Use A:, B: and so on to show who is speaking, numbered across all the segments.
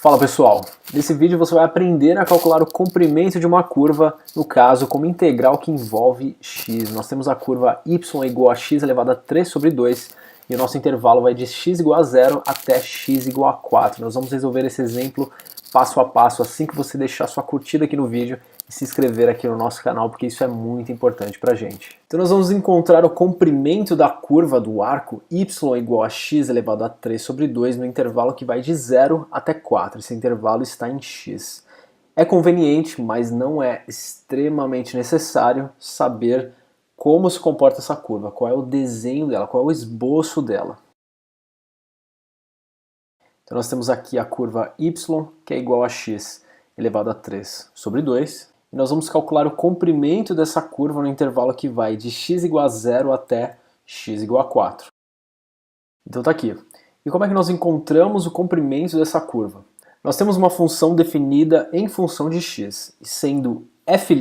A: Fala pessoal, nesse vídeo você vai aprender a calcular o comprimento de uma curva, no caso como integral que envolve x. Nós temos a curva y igual a x elevado a 3 sobre 2 e o nosso intervalo vai de x igual a 0 até x igual a 4. Nós vamos resolver esse exemplo passo a passo assim que você deixar sua curtida aqui no vídeo e se inscrever aqui no nosso canal, porque isso é muito importante pra gente. Então nós vamos encontrar o comprimento da curva do arco y igual a x elevado a 3 sobre 2 no intervalo que vai de 0 até 4. Esse intervalo está em x. É conveniente, mas não é extremamente necessário saber como se comporta essa curva, qual é o desenho dela, qual é o esboço dela. Então nós temos aqui a curva y, que é igual a x elevado a 3 sobre 2. E nós vamos calcular o comprimento dessa curva no intervalo que vai de x igual a 0 até x igual a 4. Então tá aqui. E como é que nós encontramos o comprimento dessa curva? Nós temos uma função definida em função de x, e sendo f'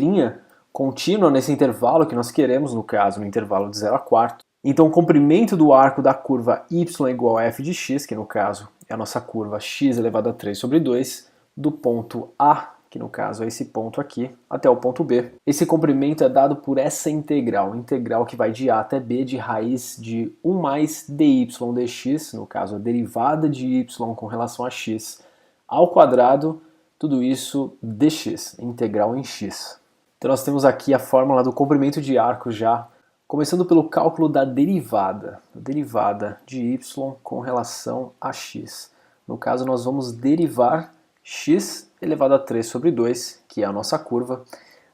A: contínua nesse intervalo que nós queremos, no caso, no intervalo de 0 a 4, então o comprimento do arco da curva y é igual a f de x, que no caso é a nossa curva x elevado a 3 sobre 2, do ponto A, que no caso é esse ponto aqui, até o ponto B. Esse comprimento é dado por essa integral que vai de A até B de raiz de 1 mais dy dx, no caso a derivada de y com relação a x, ao quadrado, tudo isso dx, integral em x. Então nós temos aqui a fórmula do comprimento de arco já, começando pelo cálculo da derivada de y com relação a x. No caso nós vamos derivar x elevado a 3 sobre 2, que é a nossa curva.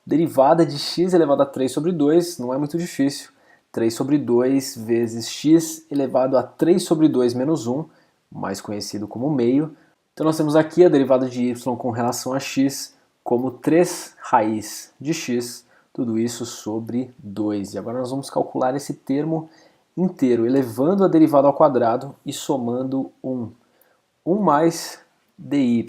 A: Derivada de x elevado a 3 sobre 2 não é muito difícil. 3 sobre 2 vezes x elevado a 3 sobre 2 menos 1, mais conhecido como meio. Então nós temos aqui a derivada de y com relação a x como 3 raiz de x, tudo isso sobre 2. E agora nós vamos calcular esse termo inteiro, elevando a derivada ao quadrado e somando 1. 1 mais dy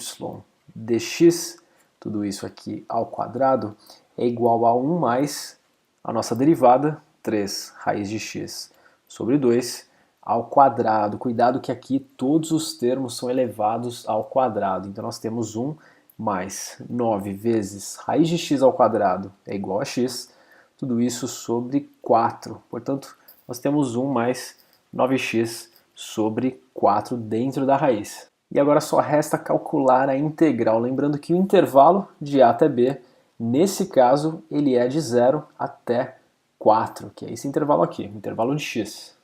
A: dx, tudo isso aqui ao quadrado, é igual a 1 mais a nossa derivada, 3 raiz de x sobre 2, ao quadrado. Cuidado que aqui todos os termos são elevados ao quadrado. Então nós temos 1 mais 9 vezes raiz de x ao quadrado é igual a x, tudo isso sobre 4. Portanto, nós temos 1 mais 9x sobre 4 dentro da raiz. E agora só resta calcular a integral, lembrando que o intervalo de A até B, nesse caso, ele é de 0 até 4, que é esse intervalo aqui, intervalo de x.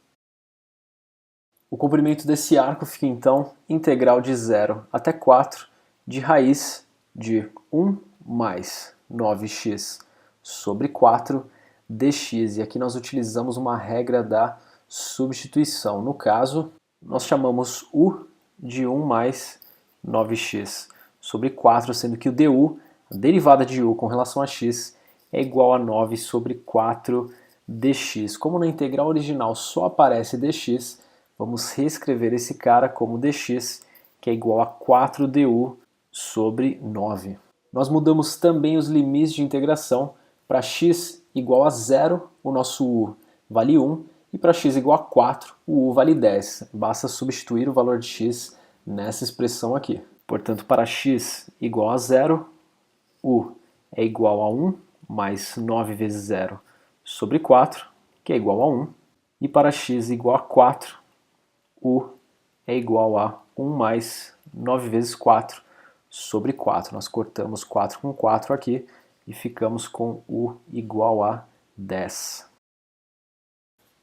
A: O comprimento desse arco fica então integral de 0 até 4 de raiz de 1 mais 9x sobre 4 dx. E aqui nós utilizamos uma regra da substituição. No caso, nós chamamos u de 1 mais 9x sobre 4, sendo que o du, a derivada de u com relação a x, é igual a 9 sobre 4 dx. Como na integral original só aparece dx, vamos reescrever esse cara como dx, que é igual a 4 du sobre 9. Nós mudamos também os limites de integração. Para x igual a 0, o nosso u vale 1, e para x igual a 4, o u vale 10. Basta substituir o valor de x nessa expressão aqui. Portanto, para x igual a 0, u é igual a 1 mais 9 vezes 0 sobre 4, que é igual a 1. E para x igual a 4, u é igual a 1 mais 9 vezes 4 sobre 4. Nós cortamos 4 com 4 aqui e ficamos com u igual a 10.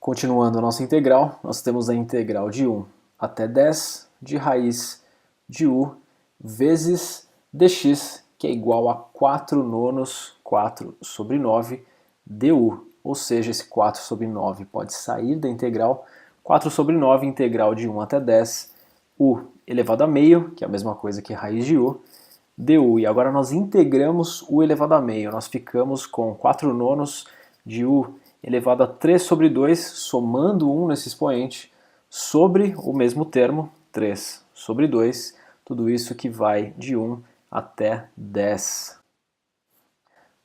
A: Continuando a nossa integral, nós temos a integral de 1 até 10 de raiz de u vezes dx, que é igual a 4 nonos, 4 sobre 9 du. Ou seja, esse 4 sobre 9 pode sair da integral. 4 sobre 9, integral de 1 até 10, u elevado a meio, que é a mesma coisa que raiz de u, du. E agora nós integramos u elevado a meio. Nós ficamos com 4 nonos de u elevado a 3 sobre 2, somando 1 nesse expoente, sobre o mesmo termo, 3 sobre 2, tudo isso que vai de 1 até 10.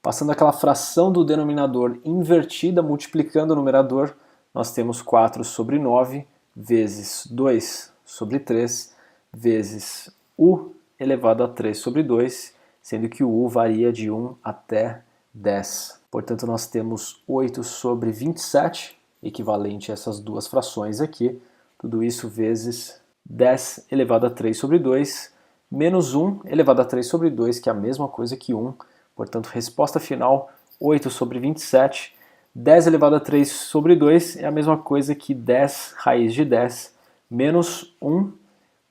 A: Passando aquela fração do denominador invertida, multiplicando o numerador, nós temos 4 sobre 9 vezes 2 sobre 3 vezes u elevado a 3 sobre 2, sendo que o u varia de 1 até 10. Portanto, nós temos 8 sobre 27, equivalente a essas duas frações aqui, tudo isso vezes 10 elevado a 3 sobre 2, menos 1 elevado a 3 sobre 2, que é a mesma coisa que 1. Portanto, resposta final, 8 sobre 27. 10 elevado a 3 sobre 2 é a mesma coisa que 10 raiz de 10, menos 1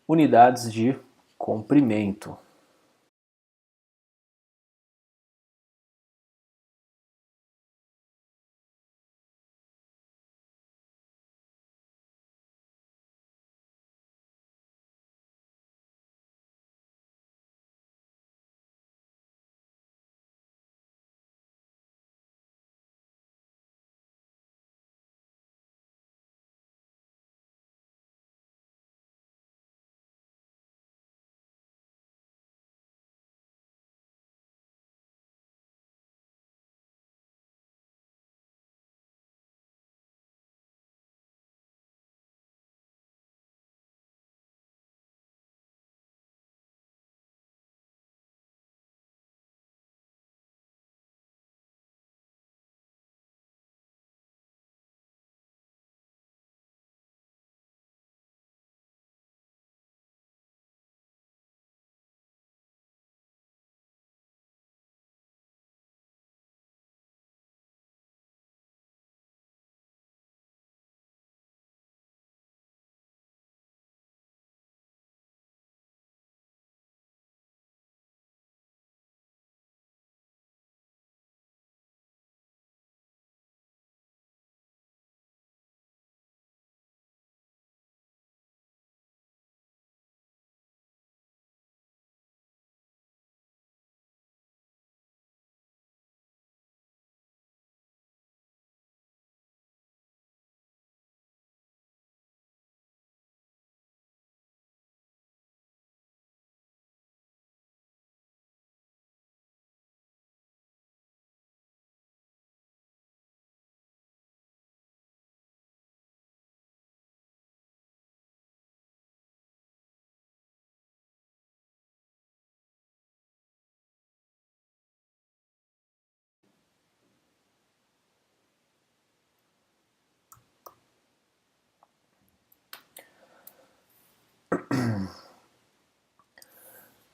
A: unidades de comprimento.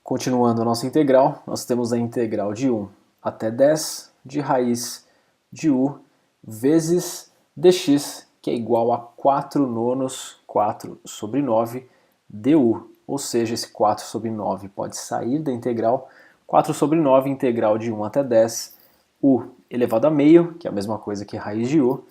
A: Continuando a nossa integral, nós temos a integral de 1 até 10 de raiz de u vezes dx, que é igual a 4 nonos 4 sobre 9 du. Ou seja, esse 4 sobre 9 pode sair da integral. 4 sobre 9, integral de 1 até 10, u elevado a meio, que é a mesma coisa que raiz de u,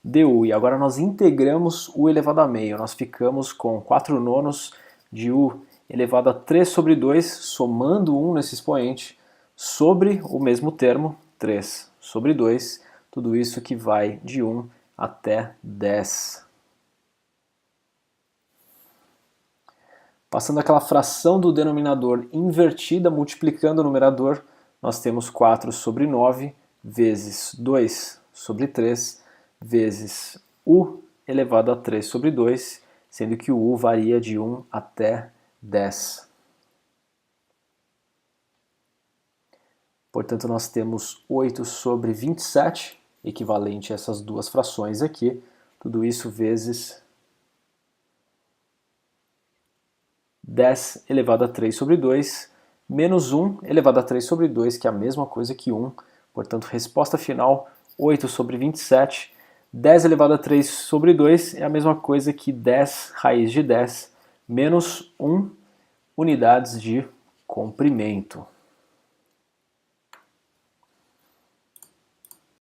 A: du. E agora nós integramos u elevado a meio. Nós ficamos com 4 nonos de u elevado a 3 sobre 2, somando 1 nesse expoente, sobre o mesmo termo, 3 sobre 2, tudo isso que vai de 1 até 10. Passando aquela fração do denominador invertida, multiplicando o numerador, nós temos 4 sobre 9 vezes 2 sobre 3 vezes u elevado a 3 sobre 2, sendo que o u varia de 1 até 10. Portanto, nós temos 8 sobre 27, equivalente a essas duas frações aqui, tudo isso vezes 10 elevado a 3 sobre 2, menos 1 elevado a 3 sobre 2, que é a mesma coisa que 1. Portanto, resposta final, 8 sobre 27. 10 elevado a 3 sobre 2 é a mesma coisa que 10 raiz de 10, menos 1 unidades de comprimento.